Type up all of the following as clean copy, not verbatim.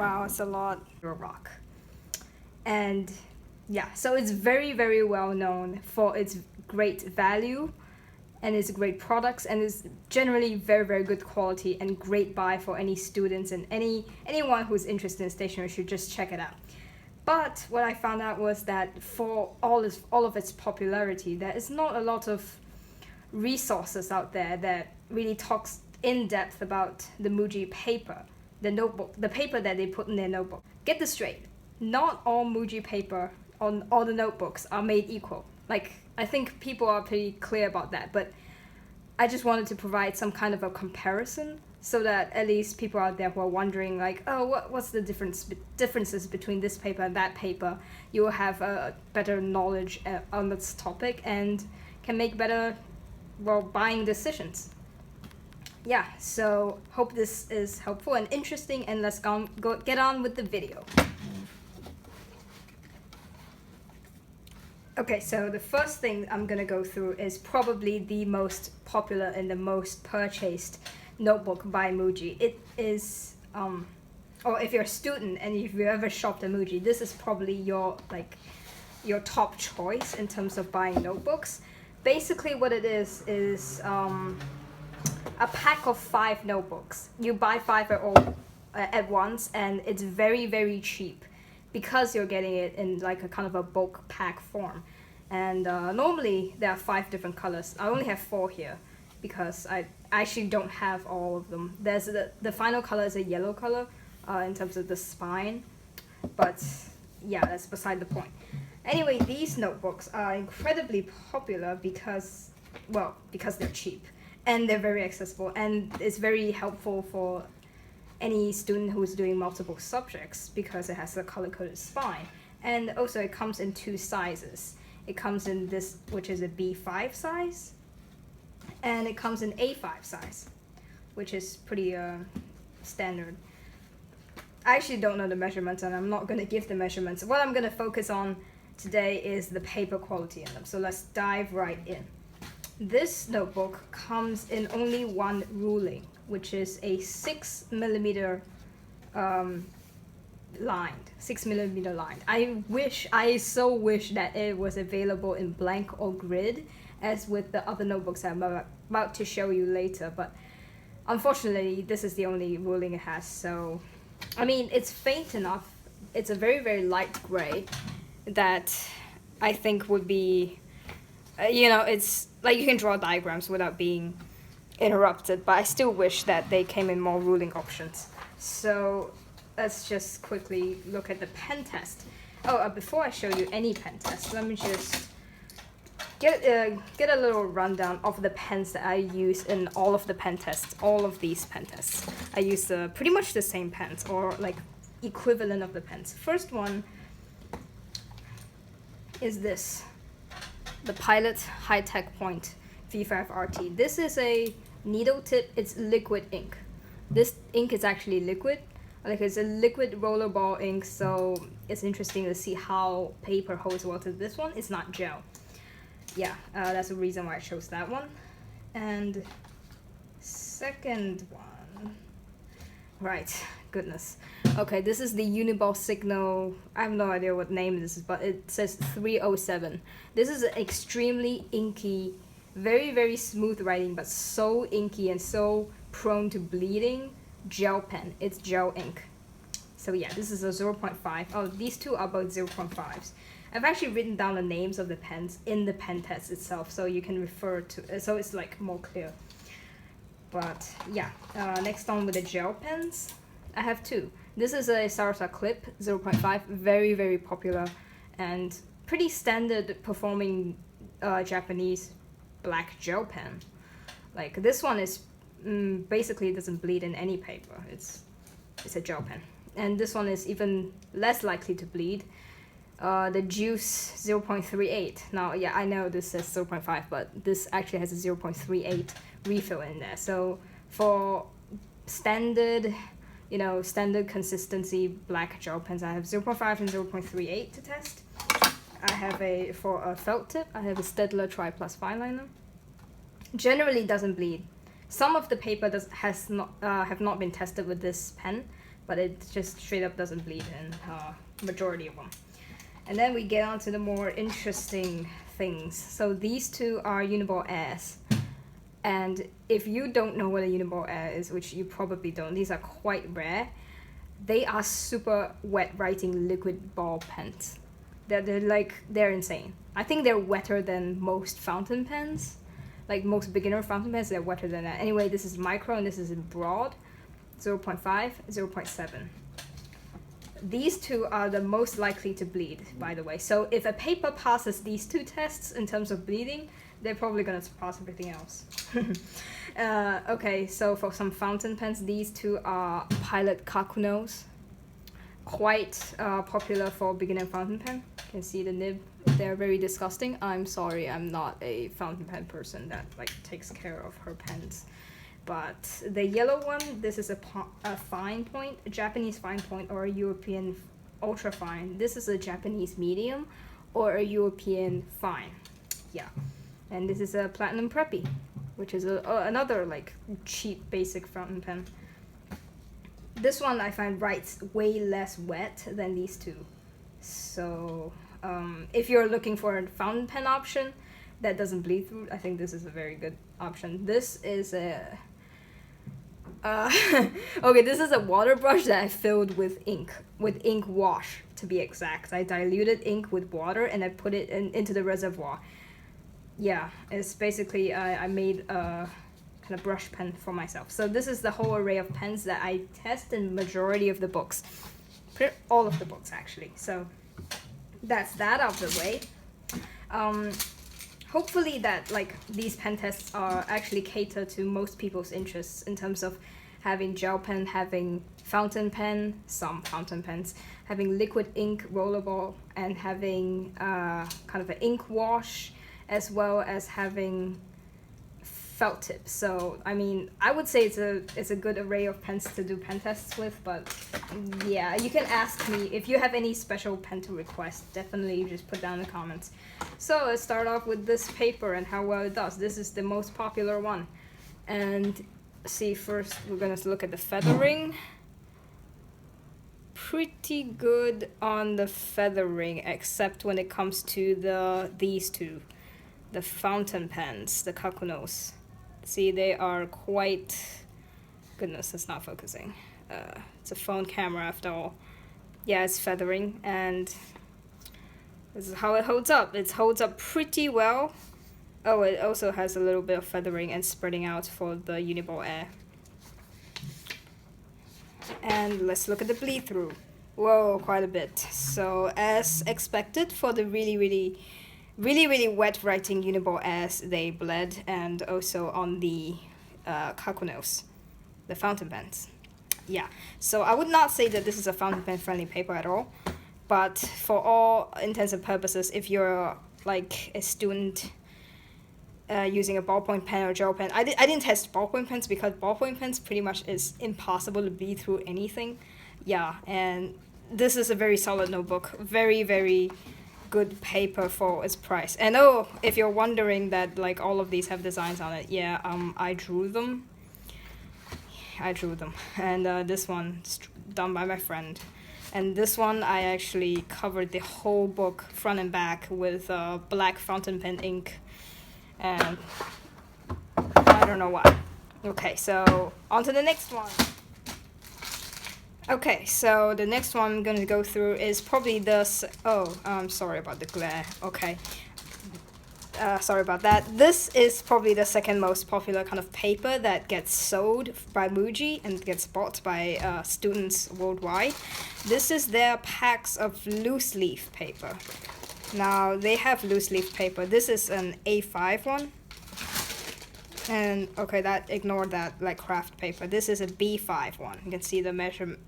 Wow, it's a lot. Rock. And yeah, so it's very, very well known for its great value and its great products, and is generally very, very good quality and great buy for any students, and anyone who's interested in stationery should just check it out. But what I found out was that for all of its popularity, there is not a lot of resources out there that really talks in depth about the muji paper, the notebook, the paper that they put in their notebook. Get this straight, not all muji paper on all the notebooks are made equal. Like, I think people are pretty clear about that, but I just wanted to provide some kind of a comparison so that at least people out there who are wondering, like, oh, what's the differences between this paper and that paper, you will have a better knowledge on this topic and can make better, well, buying decisions. Yeah, so hope this is helpful and interesting, and let's go get on with the video. Okay, so the first thing I'm gonna go through is probably the most popular and the most purchased notebook by Muji. It is, or if you're a student and if you ever shopped at Muji, this is probably your top choice in terms of buying notebooks. Basically what it is a pack of 5 notebooks. You buy 5 at once, and it's very, very cheap because you're getting it in like a kind of a bulk pack form. And normally there are 5 different colors. I only have 4 here because I actually don't have all of them. There's the final color is a yellow color in terms of the spine, but yeah, that's beside the point. Anyway, these notebooks are incredibly popular because they're cheap and they're very accessible, and it's very helpful for any student who's doing multiple subjects because it has a color-coded spine. And also it comes in 2 sizes. It comes in this, which is a B5 size, and it comes in A5 size, which is pretty standard. I actually don't know the measurements, and I'm not going to give the measurements. What I'm going to focus on today is the paper quality in them. So let's dive right in. This notebook comes in only one ruling, which is a 6mm lined, 6mm lined. I so wish that it was available in blank or grid, as with the other notebooks I'm about to show you later, but unfortunately this is the only ruling it has. So, I mean, it's faint enough. It's a very, very light gray that I think would be, it's like you can draw diagrams without being interrupted, but I still wish that they came in more ruling options. So let's just quickly look at the pen test. Before I show you any pen test, let me just get a little rundown of the pens that I use in all of the pen tests, all of these pen tests. I use pretty much the same pens, or like equivalent of the pens. First one is this, the Pilot High-Tech Point V5RT. This is a needle tip. It's liquid ink. This ink is actually liquid. Like, it's a liquid rollerball ink, so it's interesting to see how paper holds well to this one. It's not gel. Yeah, that's the reason why I chose that one. And second one, right, goodness. Okay, this is the Uniball Signal. I have no idea what name this is, but it says 307. This is an extremely inky, very, very smooth writing, but so inky and so prone to bleeding gel pen. It's gel ink. So yeah, this is a 0.5. Oh, these two are both 0.5s. I've actually written down the names of the pens in the pen test itself, so you can refer to, so it's like more clear. But yeah, next on with the gel pens, I have 2. This is a Sarasa Clip 0.5, very, very popular and pretty standard performing Japanese black gel pen. Like, this one is basically doesn't bleed in any paper. It's a gel pen. And this one is even less likely to bleed. The Juice 0.38. Now, yeah, I know this says 0.5, but this actually has a 0.38 refill in there. So for standard, standard consistency black gel pens, I have 0.5 and 0.38 to test. I have for a felt tip, I have a Staedtler Tri Plus fine liner. Generally doesn't bleed. Some of the paper have not been tested with this pen, but it just straight up doesn't bleed in majority of them. And then we get on to the more interesting things. So these two are Uniball Airs. And if you don't know what a Uniball Air is, which you probably don't, these are quite rare. They are super wet writing liquid ball pens. They're insane. I think they're wetter than most fountain pens. Like most beginner fountain pens, they're wetter than that. Anyway, this is micro and this is in broad. 0.5, 0.7. These two are the most likely to bleed, by the way. So if a paper passes these two tests in terms of bleeding, they're probably going to pass everything else. Okay, so for some fountain pens, these two are Pilot Kakunos. Quite popular for beginner fountain pen. You can see the nib. They're very disgusting. I'm sorry, I'm not a fountain pen person that like takes care of her pens. But the yellow one, this is a fine point, a Japanese fine point, or a European ultra fine. This is a Japanese medium or a European fine. Yeah. And this is a Platinum Preppy, which is another like cheap basic fountain pen. This one I find writes way less wet than these two. So if you're looking for a fountain pen option that doesn't bleed through, I think this is a very good option. This is a okay, this is a water brush that I filled with ink wash to be exact. I diluted ink with water and I put it into the reservoir. Yeah, it's basically I made a kind of brush pen for myself. So this is the whole array of pens that I test in majority of the books, all of the books actually. So that's that out of the way. Hopefully that like these pen tests are actually cater to most people's interests in terms of having gel pen, having fountain pen, some fountain pens, having liquid ink rollerball, and having kind of an ink wash, as well as having felt tips. So I mean, I would say it's a good array of pens to do pen tests with, but yeah, you can ask me if you have any special pen to request. Definitely just put down in the comments. So let's start off with this paper and how well it does. This is the most popular one. And see, first we're gonna look at the feathering. Pretty good on the feathering, except when it comes to these two, the fountain pens, the Kakunos. See, they are quite, goodness, it's not focusing. It's a phone camera after all. Yeah, it's feathering, and this is how it holds up. It holds up pretty well. Oh, it also has a little bit of feathering and spreading out for the Uniball Air. And let's look at the bleed through. Whoa, quite a bit. So as expected for the really wet writing Uniball Airs, they bled, and also on the Kakunos, the fountain pens. Yeah, so I would not say that this is a fountain pen friendly paper at all, but for all intents and purposes, if you're like a student using a ballpoint pen or gel pen, I didn't test ballpoint pens because ballpoint pens pretty much is impossible to bleed through anything. Yeah, and this is a very solid notebook, very good paper for its price. And oh, if you're wondering that like all of these have designs on it, yeah, I drew them, and this one's done by my friend, and this one I actually covered the whole book front and back with black fountain pen ink, and I don't know why. Okay, so on to the next one. Okay, so the next one I'm gonna go through is probably sorry about the glare. Okay, sorry about that. This is probably the second most popular kind of paper that gets sold by Muji and gets bought by students worldwide. This is their packs of Looseleaf paper. Now they have Looseleaf paper. This is an A5 one. And okay, ignore that like craft paper. This is a B5 one. You can see the measurement.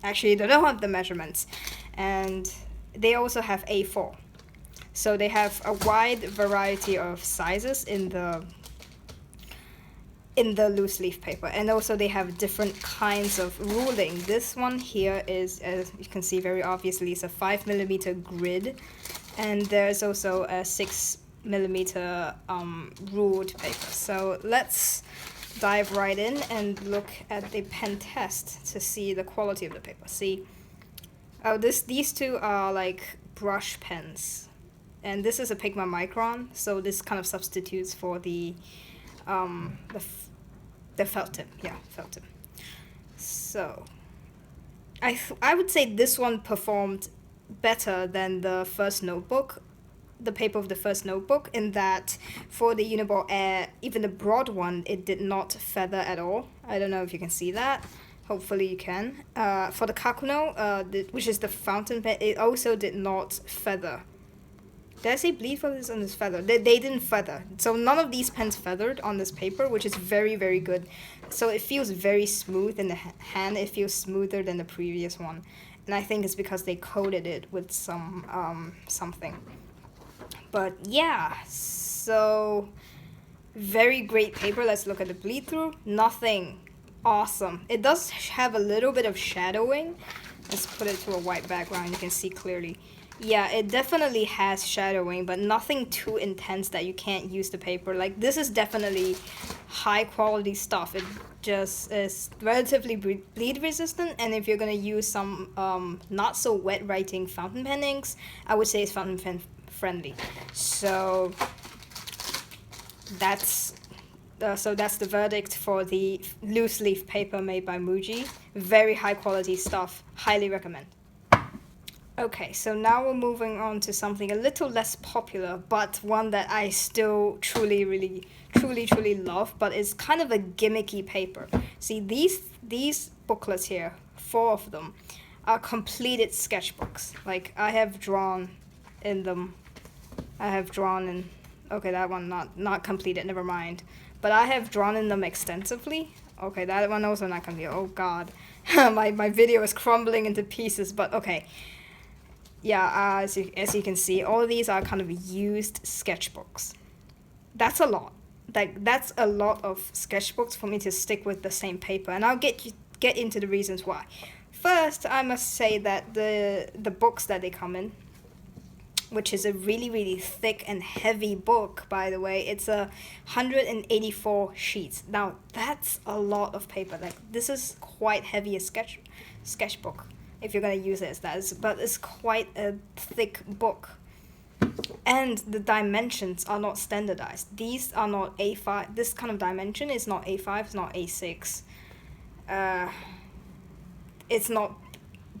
Actually, they don't have the measurements, and they also have A4. So they have a wide variety of sizes in the Looseleaf paper, and also they have different kinds of ruling. This one here is, as you can see very obviously, it's a 5mm grid, and there's also a 6mm ruled paper. So let's dive right in and look at the pen test to see the quality of the paper. See, these two are like brush pens, and this is a Pigma Micron, so this kind of substitutes for the felt tip. Yeah, felt tip. So I would say this one performed better than the first notebook, the paper of the first notebook, in that for the Uniball Air, even the broad one, it did not feather at all. I don't know if you can see that. Hopefully you can. For the Kakuno, which is the fountain pen, it also did not feather. Did I say bleed feathers on this feather? They didn't feather. So none of these pens feathered on this paper, which is very, very good. So it feels very smooth in the hand. It feels smoother than the previous one. And I think it's because they coated it with some something. But yeah, so very great paper. Let's look at the bleed through. Nothing. Awesome. It does have a little bit of shadowing. Let's put it to a white background. You can see clearly. Yeah, it definitely has shadowing, but nothing too intense that you can't use the paper. Like, this is definitely high quality stuff. It just is relatively bleed resistant, and if you're gonna use some not so wet writing fountain pen inks, I would say it's fountain pen friendly. So that's the verdict for the loose leaf paper made by Muji. Very high quality stuff. Highly recommend. Okay, so now we're moving on to something a little less popular, but one that I still truly love, but it's kind of a gimmicky paper. See, these booklets here, 4 of them, are completed sketchbooks. Like, I have drawn in them. Okay, that one not completed, never mind. But I have drawn in them extensively. Okay, that one also not completed. Oh god. my video is crumbling into pieces, but okay. Yeah, as you can see, all of these are kind of used sketchbooks. That's a lot. That's a lot of sketchbooks for me to stick with the same paper, and I'll get into the reasons why. First, I must say that the books that they come in, which is a really thick and heavy book, by the way. It's 184 sheets. Now, that's a lot of paper. Like, this is quite heavy a sketchbook, if you're going to use it as that. But it's quite a thick book. And the dimensions are not standardized. These are not A5. This kind of dimension is not A5, it's not A6. It's not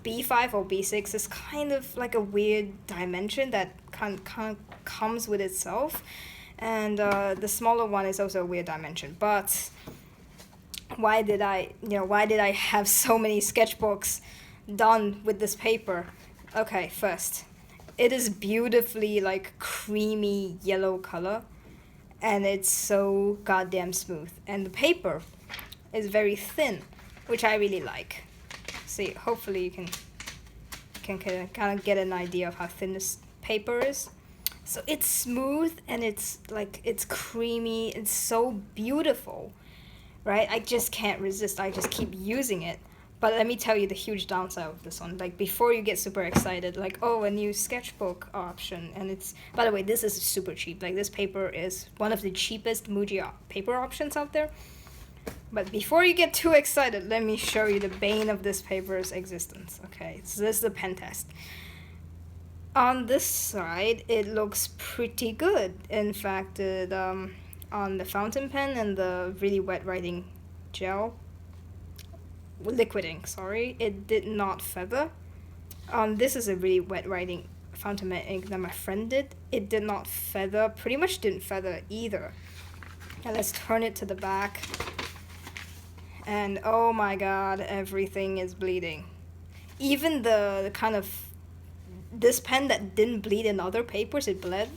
B5 or B6. It's kind of like a weird dimension that kind of comes with itself. And the smaller one is also a weird dimension. But why did I have so many sketchbooks done with this paper? Okay, first, it is beautifully like creamy yellow color, and it's so goddamn smooth, and the paper is very thin, which I really like. See, hopefully you can kind of get an idea of how thin this paper is. So it's smooth, and it's creamy. It's so beautiful, right? I just can't resist. I just keep using it. But let me tell you the huge downside of this one. Like, before you get super excited, like, oh, a new sketchbook option. And it's, by the way, this is super cheap. Like, this paper is one of the cheapest Muji paper options out there. But before you get too excited, let me show you the bane of this paper's existence. Okay, so this is the pen test. On this side, it looks pretty good. In fact, on the fountain pen and the really wet writing gel, liquid ink, sorry, it did not feather. This is a really wet writing fountain pen ink that my friend did. It did not feather, pretty much didn't feather either. Now let's turn it to the back. And oh my god, everything is bleeding. Even the kind of, this pen that didn't bleed in other papers, it bled.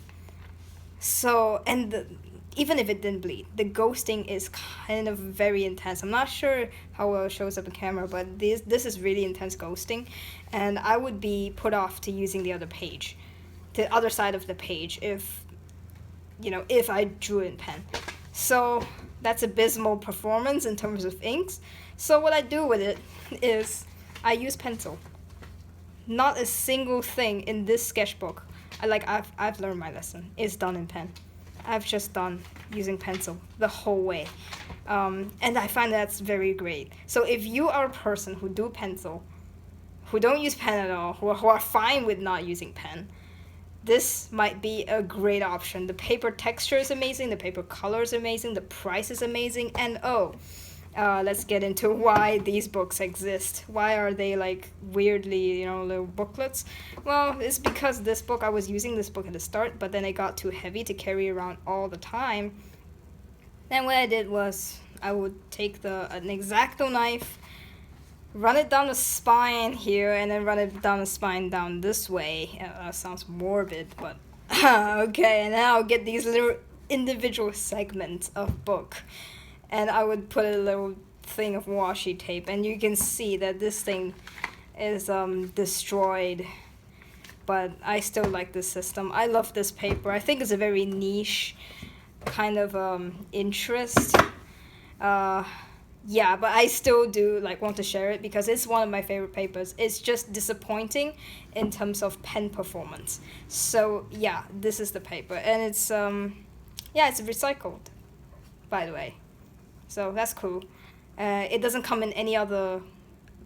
So, and even if it didn't bleed, the ghosting is kind of very intense. I'm not sure how well it shows up in camera, but this is really intense ghosting, and I would be put off to using the other side of the page if I drew in pen. So that's abysmal performance in terms of inks. So what I do with it is I use pencil. Not a single thing in this sketchbook, I've learned my lesson, is done in pen. I've just done using pencil the whole way. And I find that's very great. So if you are a person who do pencil, who don't use pen at all, who are fine with not using pen, this might be a great option. The paper texture is amazing, the paper color is amazing, the price is amazing, and let's get into why these books exist. Why are they like weirdly, little booklets? Well, it's because I was using this book at the start, but then it got too heavy to carry around all the time. Then what I did was I would take an X-Acto knife, run it down the spine here, and then run it down the spine down this way. Sounds morbid, but okay. And then I'll get these little individual segments of book, and I would put a little thing of washi tape, and you can see that this thing is destroyed. But I still like this system. I love this paper. I think it's a very niche kind of interest. Yeah, but I still do want to share it because it's one of my favorite papers. It's just disappointing in terms of pen performance. So yeah, this is the paper, and it's it's recycled, by the way. So that's cool. It doesn't come in any other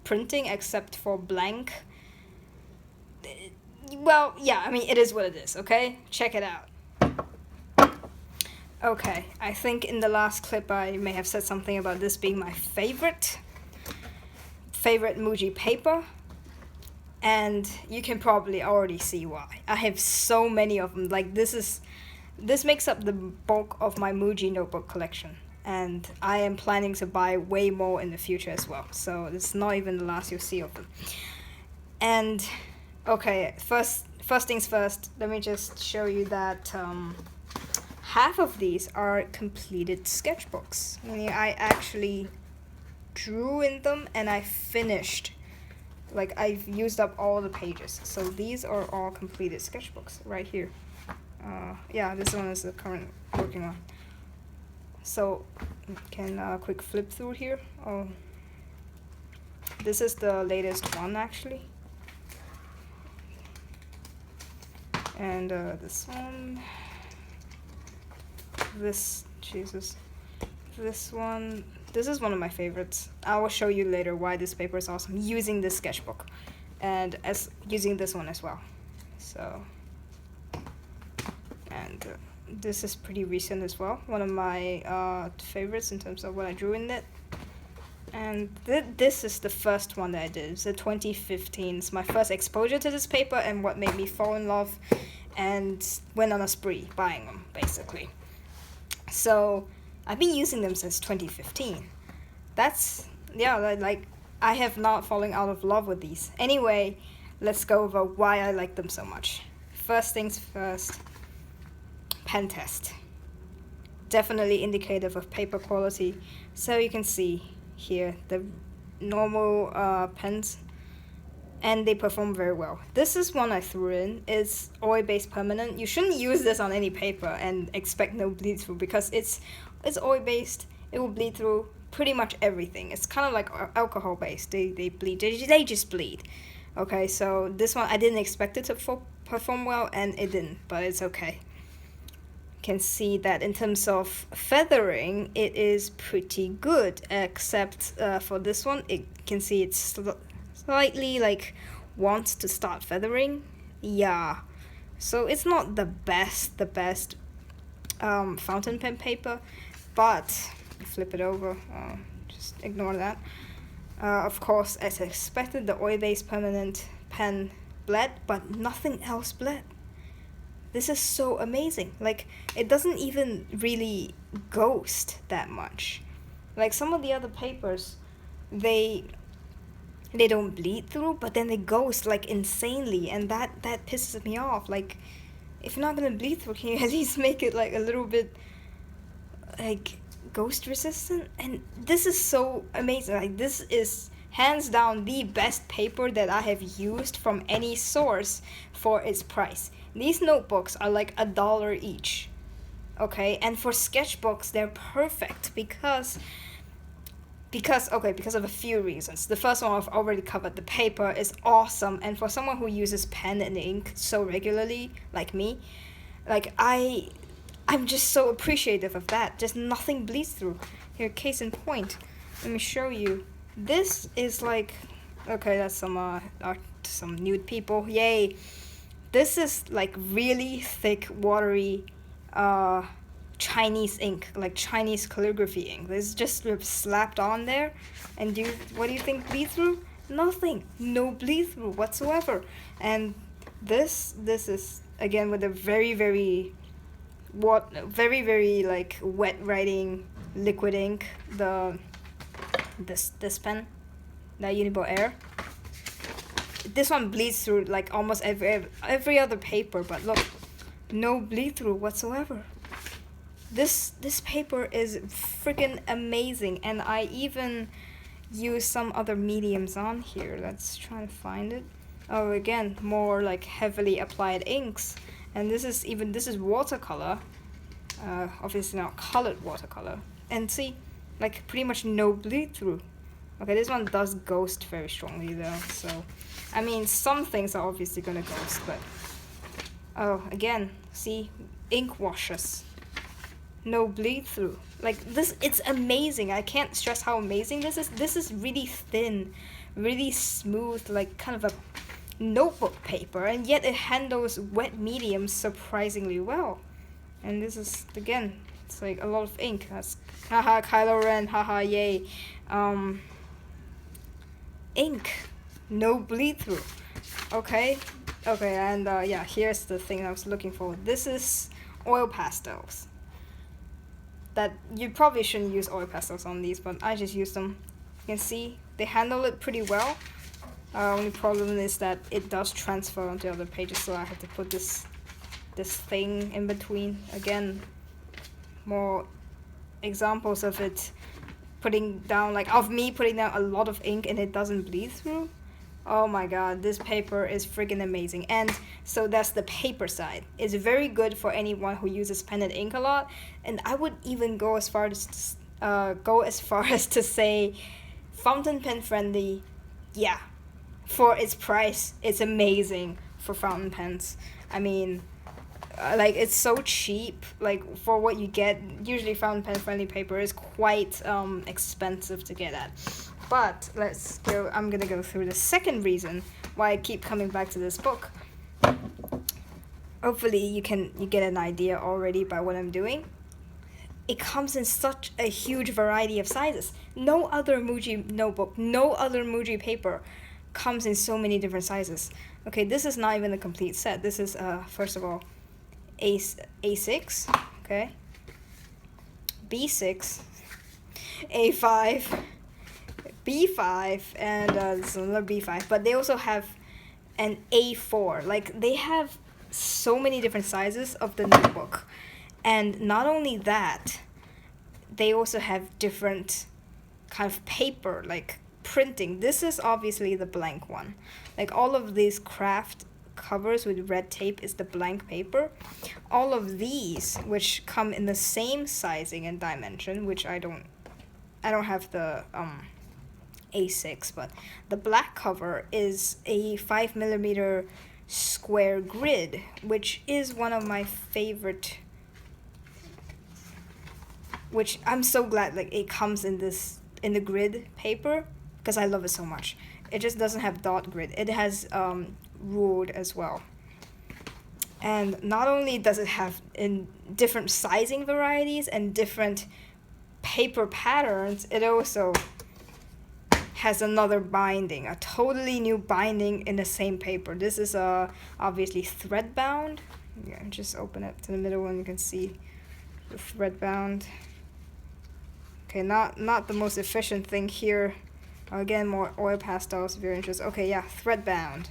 printing except for blank. Well, yeah, I mean, it is what it is, okay? Check it out. Okay, I think in the last clip I may have said something about this being my favorite muji paper, and you can probably already see why. I have so many of them. This makes up the bulk of my muji notebook collection, and I am planning to buy way more in the future as well, so it's not even the last you'll see of them. And okay, first things first, let me just show you that half of these are completed sketchbooks, meaning I actually drew in them and I finished. I've used up all the pages. So these are all completed sketchbooks right here. This one is the current working one. So can quick flip through here. Oh, this is the latest one actually. And this one. This one, this is one of my favorites. I will show you later why this paper is awesome using this sketchbook, and as using this one as well. So, and this is pretty recent as well. One of my favorites in terms of what I drew in it. And this is the first one that I did. It's a 2015. It's my first exposure to this paper and what made me fall in love and went on a spree buying them, basically. So I've been using them since 2015. I have not fallen out of love with these. Anyway, let's go over why I like them so much. First things first, pen test. Definitely indicative of paper quality. So you can see here the normal pens, and they perform very well. This is one I threw in. It's oil-based permanent. You shouldn't use this on any paper and expect no bleed through because it's oil-based. It will bleed through pretty much everything. It's kind of like alcohol-based. They bleed. They just bleed. Okay, so this one I didn't expect it to perform well, and it didn't, but it's okay. You can see that in terms of feathering, it is pretty good, except for this one, you can see it's slightly wants to start feathering. Yeah, so it's not the best fountain pen paper, but flip it over, just ignore that. Of course, as expected, the oil-based permanent pen bled, but nothing else bled. This is so amazing. It doesn't even really ghost that much. Some of the other papers, they don't bleed through, but then they ghost insanely, and that pisses me off. If you're not gonna bleed through, can you at least make it a little bit ghost resistant? And this is so amazing. This is hands down the best paper that I have used from any source for its price. These notebooks are $1 each, okay? And for sketchbooks, they're perfect because of a few reasons. The first one I've already covered. The paper is awesome, and for someone who uses pen and ink so regularly, like me, I I'm just so appreciative of that. Just nothing bleeds through. Here, case in point. Let me show you. This is like, okay, that's some nude people. Yay. This is like really thick, watery, Chinese ink, like Chinese calligraphy ink. This is just slapped on there, and what do you think bleed through? Nothing. No bleed through whatsoever. And this is again with a very very like wet writing liquid ink. This pen, that Unibo Air. This one bleeds through like almost every other paper, but look, no bleed through whatsoever. This paper is freaking amazing, and I even use some other mediums on here. Let's try to find it. Oh, again, more like heavily applied inks, and this is watercolor, obviously not colored watercolor, and see, like pretty much no bleed through. Okay, this one does ghost very strongly though, so I mean some things are obviously gonna ghost, but oh, again, see, ink washes. No bleed through. Like this, it's amazing. I can't stress how amazing this is. This is really thin, really smooth, like kind of a notebook paper, and yet it handles wet mediums surprisingly well. And this is, again, it's like a lot of ink. That's haha Kylo Ren, haha yay. Ink, no bleed through. Okay, and yeah, here's the thing I was looking for. This is oil pastels. That you probably shouldn't use oil pastels on these, but I just use them. You can see they handle it pretty well. Only problem is that it does transfer onto other pages, so I have to put this thing in between. Again, more examples of it putting down, like of me putting down a lot of ink and it doesn't bleed through. Oh my god, this paper is freaking amazing. And so that's the paper side. It's very good for anyone who uses pen and ink a lot, and I would even go as far as to say fountain pen friendly. Yeah, for its price, it's amazing for fountain pens. I mean, like it's so cheap, like for what you get. Usually fountain pen friendly paper is quite expensive to get at. But I'm gonna go through the second reason why I keep coming back to this book. Hopefully you get an idea already by what I'm doing. It comes in such a huge variety of sizes. No other Muji notebook, no other Muji paper comes in so many different sizes. Okay, this is not even a complete set. This is first of all A6, okay, B6, A5, B5, and this is another B5, but they also have an A4. Like, they have so many different sizes of the notebook. And not only that, they also have different kind of paper, like printing. This is obviously the blank one. Like, all of these craft covers with red tape is the blank paper. All of these, which come in the same sizing and dimension, which I don't have the A6, but the black cover is a 5mm square grid, which is one of my favorite, which I'm so glad like it comes in the grid paper, because I love it so much. It just doesn't have dot grid. It has ruled as well. And not only does it have in different sizing varieties and different paper patterns, it also has another binding, a totally new binding in the same paper. This is obviously thread bound. Yeah, just open it to the middle and you can see the thread bound. Okay, not the most efficient thing here. Again, more oil pastels if you're interested. Okay, yeah, thread bound.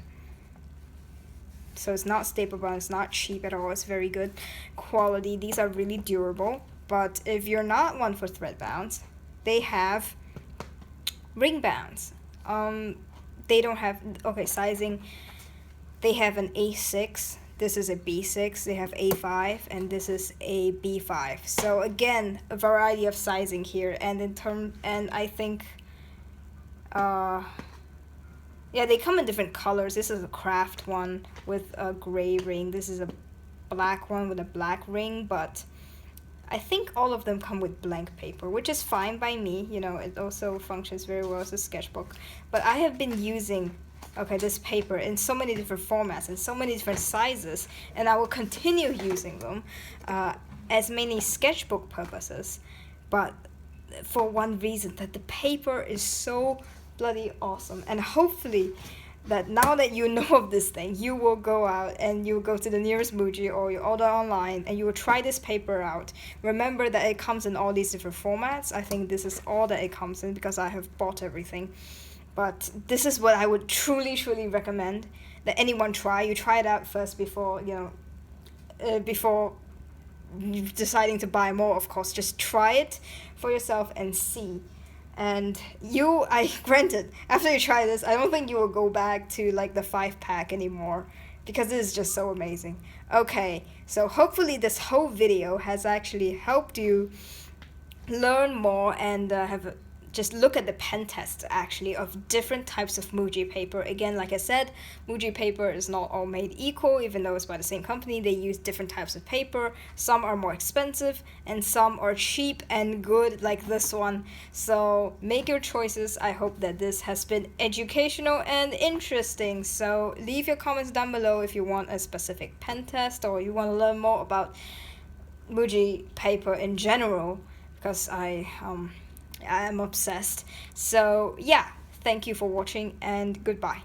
So it's not staple bound, it's not cheap at all, it's very good quality. These are really durable. But if you're not one for thread bounds, they have ring bounds. They don't have, okay, sizing. They have an A6. This is a B6. They have A5, and this is a B5. So again, a variety of sizing here. And I think, yeah, they come in different colors. This is a craft one with a gray ring. This is a black one with a black ring, but I think all of them come with blank paper, which is fine by me. You know, it also functions very well as a sketchbook. But I have been using, okay, this paper in so many different formats and so many different sizes, and I will continue using them as many sketchbook purposes. But for one reason, that the paper is so bloody awesome, and hopefully that now that you know of this thing, you will go out and you will go to the nearest Muji or you order online and you will try this paper out. Remember that it comes in all these different formats. I think this is all that it comes in because I have bought everything. But this is what I would truly, truly recommend that anyone try. You try it out first before, before deciding to buy more, of course. Just try it for yourself and see. And granted, after you try this, I don't think you will go back to like the 5-pack anymore because this is just so amazing. Okay, so hopefully this whole video has actually helped you learn more and just look at the pen test actually of different types of Muji paper. Again, like I said, Muji paper is not all made equal, even though it's by the same company. They use different types of paper. Some are more expensive and some are cheap and good, like this one. So make your choices. I hope that this has been educational and interesting. So leave your comments down below if you want a specific pen test or you want to learn more about Muji paper in general, because I am obsessed. So yeah, thank you for watching and goodbye.